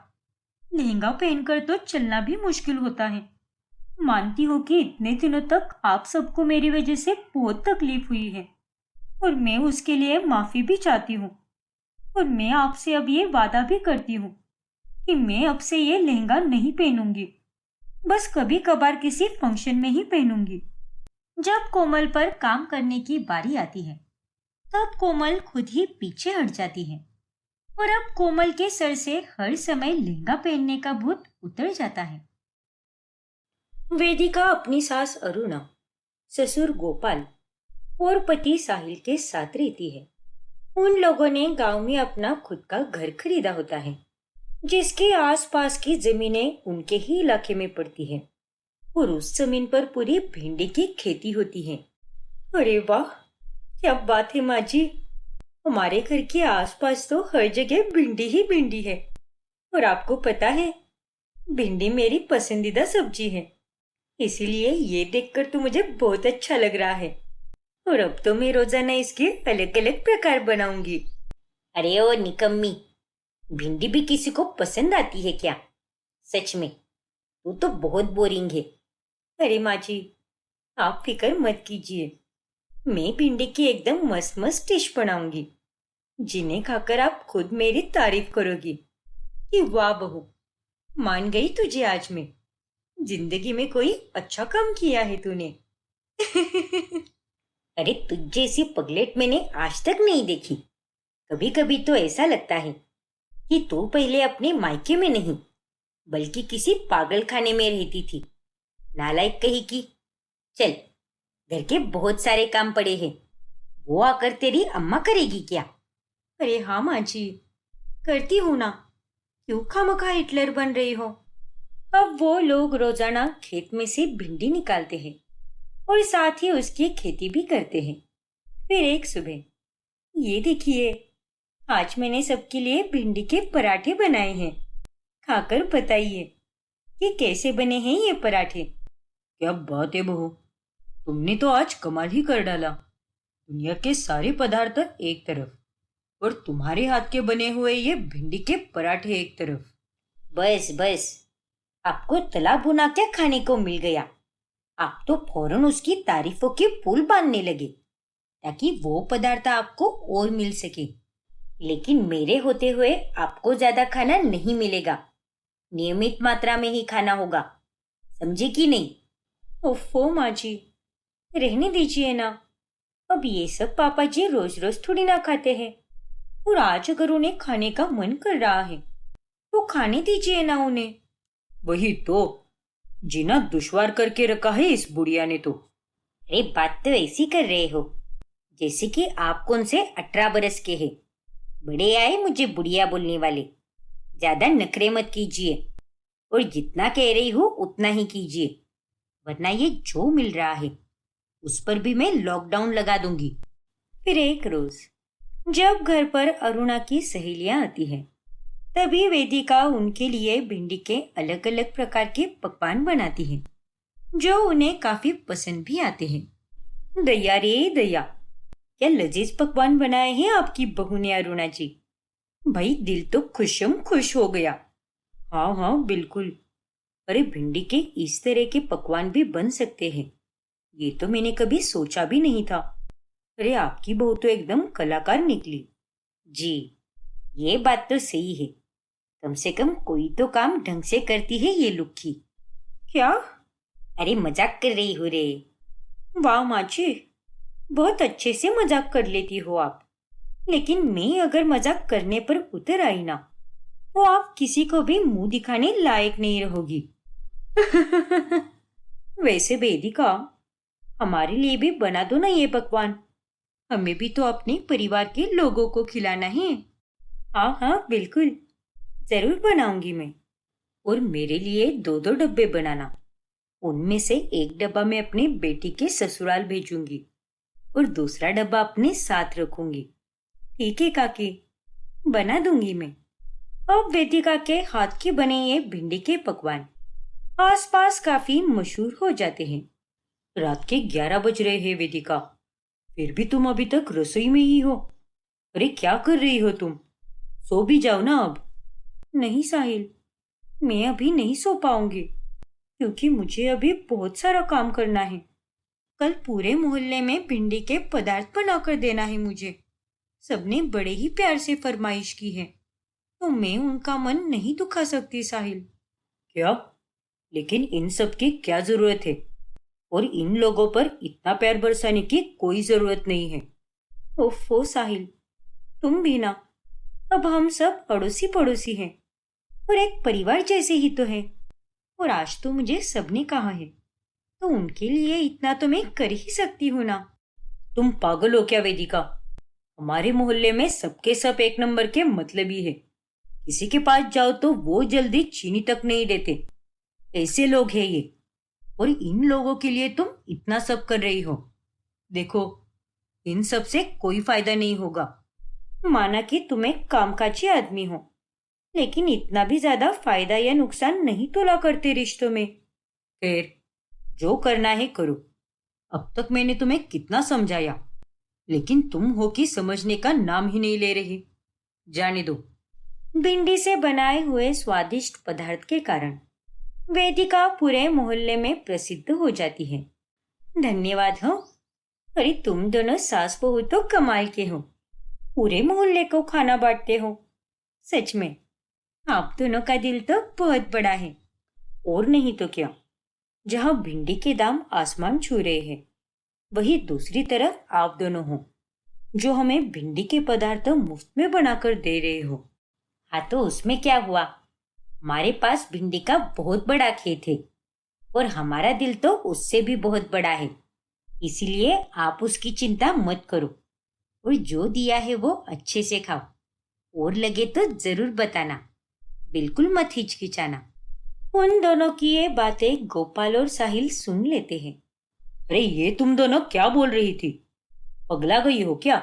लहंगा पहनकर तो चलना भी मुश्किल होता है। मानती हूँ कि इतने दिनों तक आप सबको मेरी वजह से बहुत तकलीफ हुई है और मैं उसके लिए माफी भी चाहती हूँ। और मैं आपसे अब ये वादा भी करती हूँ कि मैं अब से ये लहंगा नहीं पहनूंगी, बस कभी कभार किसी फंक्शन में ही पहनूंगी। जब कोमल पर काम करने की बारी आती है तब कोमल खुद ही पीछे हट जाती है और अब कोमल के सर से हर समय लहंगा पहनने का भूत उतर जाता है। वेदिका अपनी सास अरुणा, ससुर गोपाल और पति साहिल के साथ रहती है। उन लोगों ने गांव में अपना खुद का घर खरीदा होता है, जिसके आसपास की जमीनें उनके ही इलाके में पड़ती है और उस जमीन पर पूरी भिंडी की खेती होती है। अरे वाह, क्या बात है माँ जी, हमारे घर के आसपास तो हर जगह भिंडी ही भिंडी है। और आपको पता है, भिंडी मेरी पसंदीदा सब्जी है, इसीलिए ये देखकर तो मुझे बहुत अच्छा लग रहा है। और अब तो मैं रोजाना इसके अलग अलग प्रकार बनाऊंगी। अरे ओ निकम्मी, भिंडी भी किसी को पसंद आती है क्या? सच में तू तो बहुत बोरिंग है। अरे माँ जी, आप फिक्र मत कीजिए, मैं भिंडी की एकदम मस्त मस्त डिश बनाऊंगी, जिन्हें खाकर आप खुद मेरी तारीफ करोगी कि वाह बहू, मान गई तुझे आज मैं, जिंदगी में कोई अच्छा काम किया है तूने। अरे तुझ जैसी पगलेट मैंने आज तक नहीं देखी। कभी कभी तो ऐसा लगता है कि तू पहले अपने मायके में नहीं बल्कि किसी पागल खाने में रहती थी। नालायक कही की। चल, घर के बहुत सारे काम पड़े हैं, वो आकर तेरी अम्मा करेगी क्या? अरे हाँ माँ जी, करती हूँ ना, क्यों खामखा हिटलर बन रही हो। अब वो लोग रोजाना खेत में से भिंडी निकालते हैं और साथ ही उसकी खेती भी करते हैं। फिर एक सुबह, ये देखिए, आज मैंने सबके लिए भिंडी के पराठे बनाए हैं। खाकर बताइए कि कैसे बने हैं ये पराठे। क्या बात है बहू, तुमने तो आज कमाल ही कर डाला। दुनिया के सारे पदार्थ एक तरफ और तुम्हारे हाथ के बने हुए ये भिंडी के पराठे एक तरफ। बस बस, आपको तला भुना क्या खाने को मिल गया? आप तो फौरन उसकी तारीफों के पुल बांधने लगे ताकि वो पदार्थ आपको और मिल सके। लेकिन मेरे होते हुए आपको ज्यादा खाना नहीं मिलेगा, नियमित मात्रा में ही खाना होगा, समझे कि नहीं? ओफो माँ जी, रहने दीजिए ना। अब ये सब पापा जी रोज रोज थोड़ी ना खाते हैं, और आज अगर उन्हें खाने का मन कर रहा है तो खाने दीजिए ना उन्हें। वही तो, जीना दुश्वार करके रखा है इस बुढ़िया ने तो। अरे बात तो ऐसी कर रहे हो जैसे कि आप कौन से 18 बरस के हैं। बड़े आए मुझे बुढ़िया बोलने वाले। ज्यादा नखरे मत कीजिए और जितना कह रही हूँ उतना ही कीजिए, वरना ये जो मिल रहा है उस पर भी मैं लॉकडाउन लगा दूंगी। फिर एक रोज जब घर पर अरुणा की सहेलियां आती हैं, तभी वेदिका उनके लिए भिंडी के अलग अलग प्रकार के पकवान बनाती है जो उन्हें काफी पसंद भी आते हैं। दया रे दया, क्या लजीज पकवान बनाए हैं आपकी बहू ने अरुणा जी। भाई दिल तो खुशम खुश हो गया। हाँ हाँ बिल्कुल, अरे भिंडी के इस तरह के पकवान भी बन सकते हैं, ये तो मैंने कभी सोचा भी नहीं था। अरे आपकी बहू तो एकदम कलाकार निकली। जी, ये बात तो सही है, कम से कम कोई तो काम ढंग से करती है ये लुक्की। क्या? अरे मजाक कर रही हो रे। वाह माँ जी, बहुत अच्छे से मजाक कर लेती हो आप। लेकिन मैं अगर मजाक करने पर उतर आई ना तो आप किसी को भी मुंह दिखाने लायक नहीं रहोगी। वैसे वेदिका, हमारे लिए भी बना दो ना ये पकवान। हमें भी तो अपने परिवार के लोगों को खिलाना है। हाँ हाँ बिल्कुल, जरूर बनाऊंगी मैं। और मेरे लिए दो दो डब्बे बनाना। उनमें से एक डब्बा मैं अपने बेटी के ससुराल भेजूंगी और दूसरा डब्बा अपने साथ रखूंगी। ठीक है काकी, बना दूंगी मैं। अब वेदिका के हाथ के बने ये भिंडी के पकवान आसपास काफी मशहूर हो जाते हैं। रात के 11 बज रहे हैं वेदिका, फिर भी तुम अभी तक रसोई में ही हो। अरे क्या कर रही हो तुम? सो भी जाओ ना अब। नहीं साहिल, मैं अभी नहीं सो पाऊंगी क्योंकि मुझे अभी बहुत सारा काम करना है। कल पूरे मोहल्ले में भिंडी के पदार्थ बनाकर देना है मुझे। सबने बड़े ही प्यार से फरमाइश की है, तो मैं उनका मन नहीं दुखा सकती साहिल। क्या? लेकिन इन सब की क्या जरूरत है? और इन लोगों पर इतना प्यार बरसाने की कोई जरूरत नहीं है। ओफो साहिल, तुम भी ना। अब हम सब अड़ोसी पड़ोसी हैं और एक परिवार जैसे ही तो हैं। और आज तो मुझे सबने कहा है, तो उनके लिए इतना तो मैं कर ही सकती हूँ ना। तुम पागल हो क्या वेदिका? हमारे मोहल्ले में सबके सब एक नंबर के मतलबी है। किसी के पास जाओ तो वो जल्दी चीनी तक नहीं देते। ऐसे लोग हैं ये। और इन लोगों के लिए तुम इतना सब कर रही हो। देखो, इन सब से कोई फायदा नहीं होगा। माना कि तुम एक कामकाजी आदमी हो, लेकिन इतना भी ज्यादा फायदा या नुकसान नहीं तोला करते रिश्तों में। खैर, जो करना है करो। अब तक मैंने तुम्हें कितना समझाया, लेकिन तुम हो कि समझने का नाम ही नहीं ले रही। जाने दो। भिंडी से बनाए हुए स्वादिष्ट पदार्थ के कारण वेदिका पूरे मोहल्ले में प्रसिद्ध हो जाती है। धन्यवाद हो। अरे तुम दोनों सास बहू तो कमाल के हो, पूरे मोहल्ले को खाना बांटते हो। सच में आप दोनों का दिल तो बहुत बड़ा है। और नहीं तो क्या, जहाँ भिंडी के दाम आसमान छू रहे हैं, वही दूसरी तरफ आप दोनों हो जो हमें भिंडी के पदार्थ मुफ्त में बनाकर दे रहे हो। हाँ तो उसमें क्या हुआ? हमारे पास भिंडी का बहुत बड़ा खेत है और हमारा दिल तो उससे भी बहुत बड़ा है। इसीलिए आप उसकी चिंता मत करो और जो दिया है वो अच्छे से खाओ। और लगे तो जरूर बताना, बिल्कुल मत हिचकिचाना। उन दोनों की ये बातें गोपाल और साहिल सुन लेते हैं। अरे ये तुम दोनों क्या बोल रही थी? पगला गई हो क्या?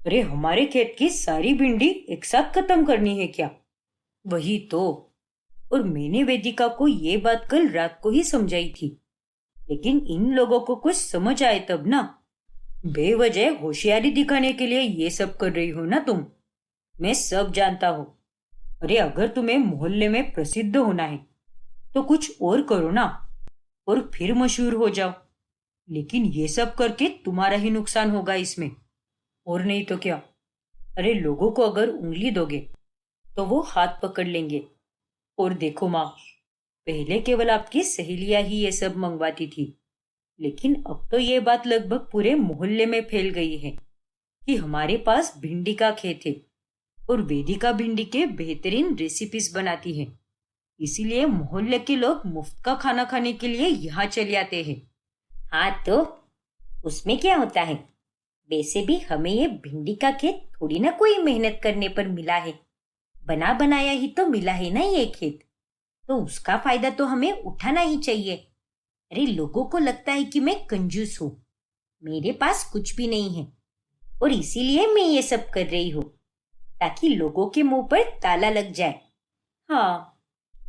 अरे हमारे खेत की सारी भिंडी एक साथ खत्म करनी है क्या? वही तो। और मैंने वेदिका को ये बात कल रात को ही समझाई थी, लेकिन इन लोगों को कुछ समझ आए तब ना। बेवजह होशियारी दिखाने के लिए ये सब कर रही हो ना तुम। मैं सब जानता हूँ। अरे अगर तुम्हें मोहल्ले में प्रसिद्ध होना है तो कुछ और करो ना, और फिर मशहूर हो जाओ। लेकिन ये सब करके तुम्हारा ही नुकसान होगा इसमें, और नहीं तो क्या। अरे लोगों को अगर उंगली दोगे तो वो हाथ पकड़ लेंगे। और देखो माँ, पहले केवल आपकी सहेलियां ही ये सब मंगवाती थी, लेकिन अब तो ये बात लगभग पूरे मोहल्ले में फैल गई है कि हमारे पास भिंडी का खेत है और वेदिका भिंडी के बेहतरीन रेसिपीज बनाती है। इसीलिए मोहल्ले के लोग मुफ्त का खाना खाने के लिए यहाँ चले आते हैं। हाँ तो उसमें क्या होता है? वैसे भी हमें ये भिंडी का खेत थोड़ी ना कोई मेहनत करने पर मिला है, बना बनाया ही तो मिला है ना ये खेत। तो उसका फायदा तो हमें उठाना ही चाहिए। अरे लोगों को लगता है कि मैं कंजूस हूँ, मेरे पास कुछ भी नहीं है, और इसीलिए मैं ये सब कर रही हूँ ताकि लोगों के मुंह पर ताला लग जाए। हाँ,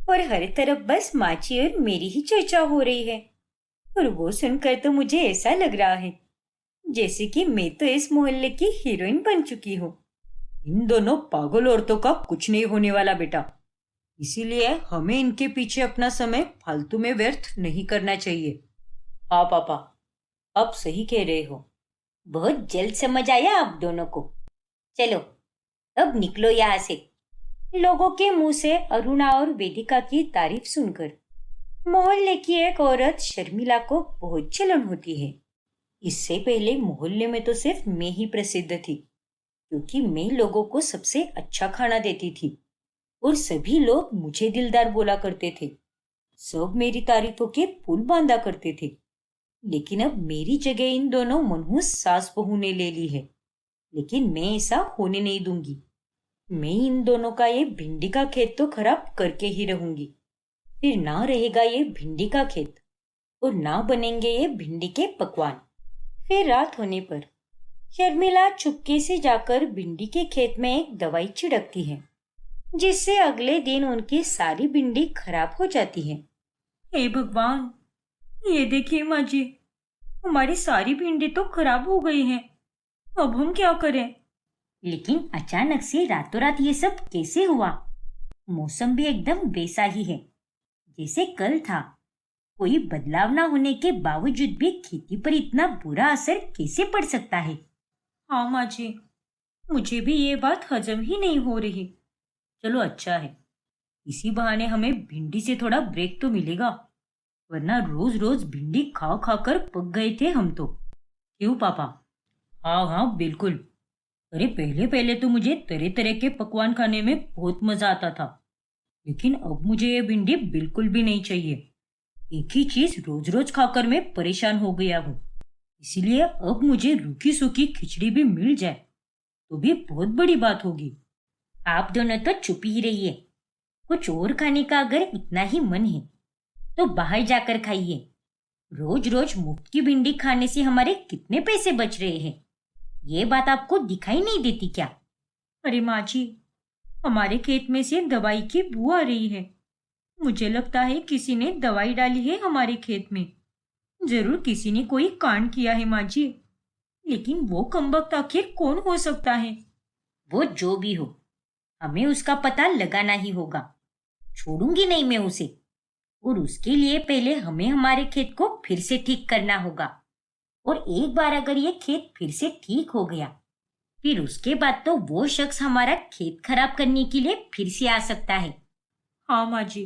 और हर तरफ बस माची और मेरी ही चर्चा हो रही है, और वो सुनकर तो मुझे ऐसा लग रहा है जैसे कि मैं तो इस मोहल्ले की हीरोइन बन चुकी हूँ। इन दोनों पागल औरतों का कुछ नहीं होने वाला बेटा, इसीलिए हमें इनके पीछे अपना समय फालतू में व्यर्थ नहीं करना चाहिए। हाँ पापा, आप सही कह रहे हो। बहुत जल्द समझ आया आप दोनों को। चलो अब निकलो यहाँ से। लोगों के मुंह से अरुणा और वेदिका की तारीफ सुनकर मोहल्ले की एक औरत शर्मिला को बहुत जलन होती है। इससे पहले मोहल्ले में तो सिर्फ मैं ही प्रसिद्ध थी, क्योंकि मैं लोगों को सबसे अच्छा खाना देती थी और सभी लोग मुझे दिलदार बोला करते थे। सब मेरी तारीफों के पुल बांधा करते थे। लेकिन अब मेरी जगह इन दोनों मनहूस सास बहू ने ले ली है। लेकिन मैं ऐसा होने नहीं दूंगी। मैं इन दोनों का ये भिंडी का खेत तो खराब करके ही रहूंगी। फिर ना रहेगा ये भिंडी का खेत और ना बनेंगे ये भिंडी के पकवान। फिर रात होने पर शर्मिला चुपके से जाकर भिंडी के खेत में एक दवाई छिड़कती है, जिससे अगले दिन उनकी सारी भिंडी खराब हो जाती है। हे भगवान, ये देखिए माँ जी, हमारी सारी भिंडी तो खराब हो गई है। अब हम क्या करें? लेकिन अचानक से रातों रात ये सब कैसे हुआ? मौसम भी एकदम वैसा ही है जैसे कल था। कोई बदलाव ना होने के बावजूद भी खेती पर इतना बुरा असर कैसे पड़ सकता है? हाँ माँ जी, मुझे भी ये बात हजम ही नहीं हो रही। चलो अच्छा है, इसी बहाने हमें भिंडी से थोड़ा ब्रेक तो मिलेगा, वरना रोज रोज भिंडी खा खा कर पक गए थे हम तो। क्यों पापा? हाँ हाँ बिल्कुल। अरे पहले पहले तो मुझे तरह तरह के पकवान खाने में बहुत मजा आता था, लेकिन अब मुझे ये भिंडी बिल्कुल भी नहीं चाहिए। एक ही चीज रोज रोज खाकर मैं परेशान हो गया हूँ। इसीलिए अब मुझे रूखी सूखी खिचड़ी भी मिल जाए तो भी बहुत बड़ी बात होगी। आप दोनों तो चुप ही रहिए। कुछ और खाने का अगर इतना ही मन है तो बाहर जाकर खाइए। रोज रोज मुफ्त की भिंडी खाने से हमारे कितने पैसे बच रहे हैं, ये बात आपको दिखाई नहीं देती क्या? अरे माँ जी, हमारे खेत में से दवाई की बू आ रही है। मुझे लगता है किसी ने दवाई डाली है हमारे खेत में। जरूर किसी ने कोई कांड किया है माँ जी। लेकिन वो कमबख्त आखिर कौन हो सकता है? वो जो भी हो, हमें उसका पता लगाना ही होगा। छोड़ूंगी नहीं मैं उसे। और उसके लिए पहले हमें हमारे खेत को फिर से ठीक करना होगा। और एक बार अगर ये खेत फिर से ठीक हो गया, फिर उसके बाद तो वो शख्स हमारा खेत खराब करने के लिए फिर से आ सकता है। हाँ माँ जी,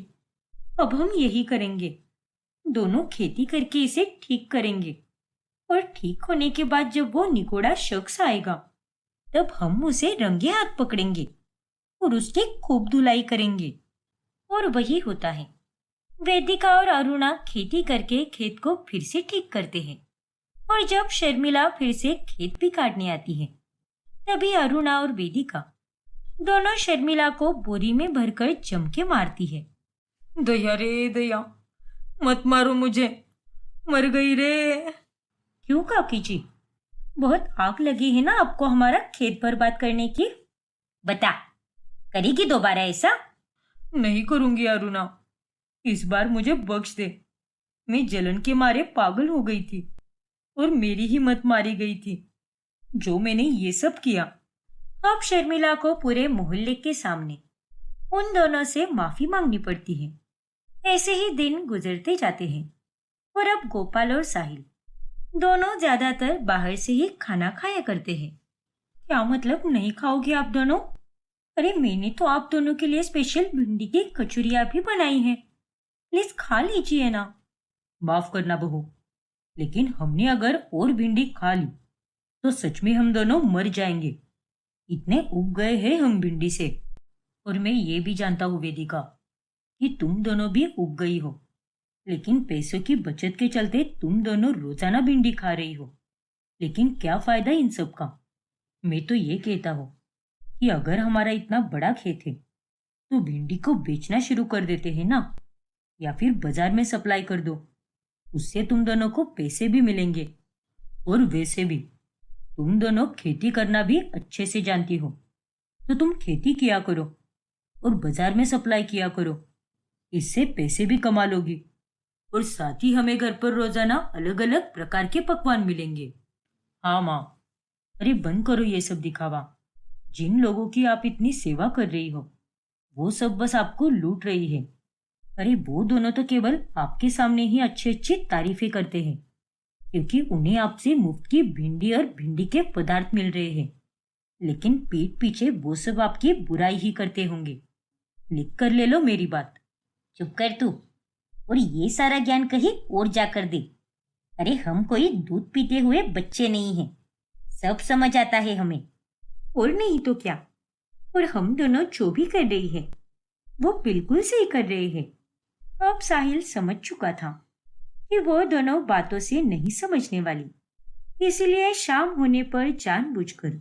अब हम यही करेंगे। दोनों खेती करके इसे ठीक करेंगे और ठीक होने के बाद जब वो निगोड़ा शख्स आएगा, तब हम उसे रंगे हाथ पकड़ेंगे और उसकी खूब धुलाई करेंगे। और वही होता है। वेदिका और अरुणा खेती करके खेत को फिर से ठीक करते हैं। और जब शर्मिला फिर से खेत भी काटने आती है, तभी अरुणा और वेदिका दोनों शर्मिला को बोरी में भरकर जम के मारती है। दया रे दया, मत मारो मुझे, मर गई रे। क्यों काकी जी, बहुत आग लगी है ना आपको हमारा खेत बर्बाद करने की? बता, करेगी दोबारा ऐसा? नहीं करूंगी अरुणा, इस बार मुझे बख्श दे। मैं जलन के मारे पागल हो गई थी और मेरी हिम्मत मारी गई थी जो मैंने ये सब किया। अब शर्मिला को पूरे मोहल्ले के सामने उन दोनों से माफी मांगनी पड़ती है। ऐसे ही दिन गुजरते जाते हैं और अब गोपाल और साहिल दोनों ज्यादातर बाहर से ही खाना खाया करते हैं। क्या मतलब नहीं खाओगे आप दोनों? अरे मैंने तो आप दोनों के लिए स्पेशल भिंडी की कचौरियां भी बनाई है, प्लीज खा लीजिए ना। माफ करना बहू, लेकिन हमने अगर और भिंडी खा ली तो सच में हम दोनों मर जाएंगे। इतने उब गए हैं हम भिंडी से। और मैं ये भी जानता हूँ वेदिका कि तुम दोनों भी उब गई हो, लेकिन पैसों की बचत के चलते तुम दोनों रोजाना भिंडी खा रही हो। लेकिन क्या फायदा इन सब का? मैं तो ये कहता हूँ कि अगर हमारा इतना बड़ा खेत है तो भिंडी को बेचना शुरू कर देते हैं ना, या फिर बाजार में सप्लाई कर दो। उससे तुम दोनों को पैसे भी मिलेंगे। और वैसे भी तुम दोनों खेती करना भी अच्छे से जानती हो, तो तुम खेती किया करो और बाजार में सप्लाई किया करो। इससे पैसे भी कमा लोगी और साथ ही हमें घर पर रोजाना अलग अलग प्रकार के पकवान मिलेंगे। हाँ माँ, अरे बंद करो ये सब दिखावा। जिन लोगों की आप इतनी सेवा कर रही हो वो सब बस आपको लूट रही है। अरे वो दोनों तो केवल आपके सामने ही अच्छी अच्छी तारीफें करते हैं, क्योंकि उन्हें आपसे मुफ्त की भिंडी और भिंडी के पदार्थ मिल रहे हैं। लेकिन पीठ पीछे वो सब आपकी बुराई ही करते होंगे। लिख कर ले लो मेरी बात। चुप कर तू, और ये सारा ज्ञान कहीं और जाकर दे। अरे हम कोई दूध पीते हुए बच्चे नहीं हैं, सब समझ आता है हमें। और नहीं तो क्या। और हम दोनों जो भी कर रही है वो बिल्कुल सही कर रहे हैं। अब साहिल समझ चुका था कि वो दोनों बातों से नहीं समझने वाली, इसलिए शाम होने पर जानबूझकर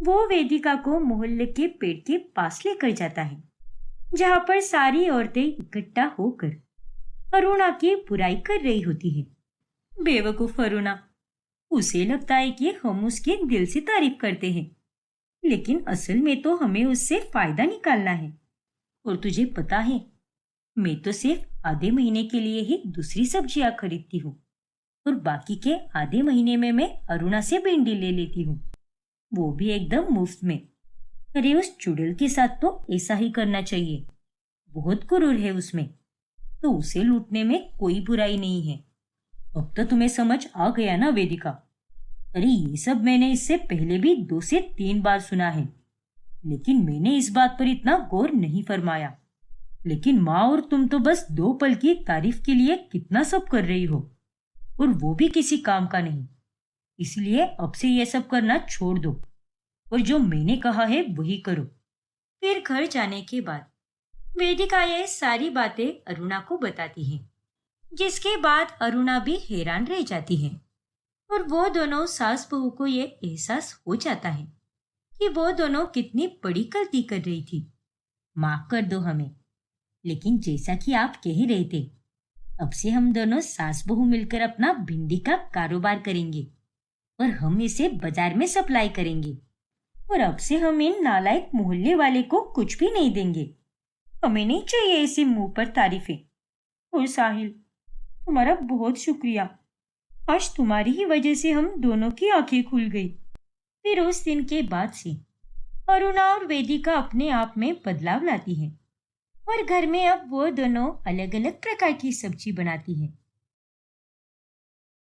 वो वेदिका को मोहल्ले के पेड़ के पास लेकर जाता है, जहाँ पर सारी औरतें इकट्ठा होकर अरुणा की बुराई कर रही होती है। बेवकूफ अरुणा, उसे लगता है कि हम उसके दिल से तारीफ करते हैं, लेकिन असल में तो हमें उससे फायदा निकालना है। और तुझे पता है, मैं तो सिर्फ आधे महीने के लिए ही दूसरी सब्जियां खरीदती हूँ और बाकी के आधे महीने में मैं अरुणा से भिंडी ले लेती हूँ, वो भी एकदम मुफ्त में। अरे उस चुड़ैल के साथ तो ऐसा ही करना चाहिए, बहुत गुरूर है उसमें, तो उसे लूटने में कोई बुराई नहीं है। अब तो तुम्हें समझ आ गया ना वेदिका? अरे ये सब मैंने इससे पहले भी 2 से 3 बार सुना है, लेकिन मैंने इस बात पर इतना गौर नहीं फरमाया। लेकिन माँ और तुम तो बस 2 पल की तारीफ के लिए कितना सब कर रही हो, और वो भी किसी काम का नहीं। इसलिए अब से ये सब करना छोड़ दो और जो मैंने कहा है वही करो। फिर घर जाने के बाद वेदिका ये सारी बातें अरुणा को बताती है, जिसके बाद अरुणा भी हैरान रह जाती है। और वो दोनों सास बहू को ये एहसास हो जाता है कि वो दोनों कितनी बड़ी गलती कर रही थी। माफ कर दो हमें, लेकिन जैसा कि आप कह रहे थे, अब से हम दोनों सास बहू मिलकर अपना भिंडी का कारोबार करेंगे और हम इसे बाजार में सप्लाई करेंगे। और अब से हम इन नालायक मोहल्ले वाले को कुछ भी नहीं देंगे। हमें नहीं चाहिए ऐसी मुंह पर तारीफें। और साहिल, तुम्हारा बहुत शुक्रिया। आज तुम्हारी ही वजह से हम दोनों की आंखें खुल गई। फिर उस दिन के बाद से अरुणा और वेदिका अपने आप में बदलाव लाती है और घर में अब वो दोनों अलग अलग प्रकार की सब्जी बनाती है।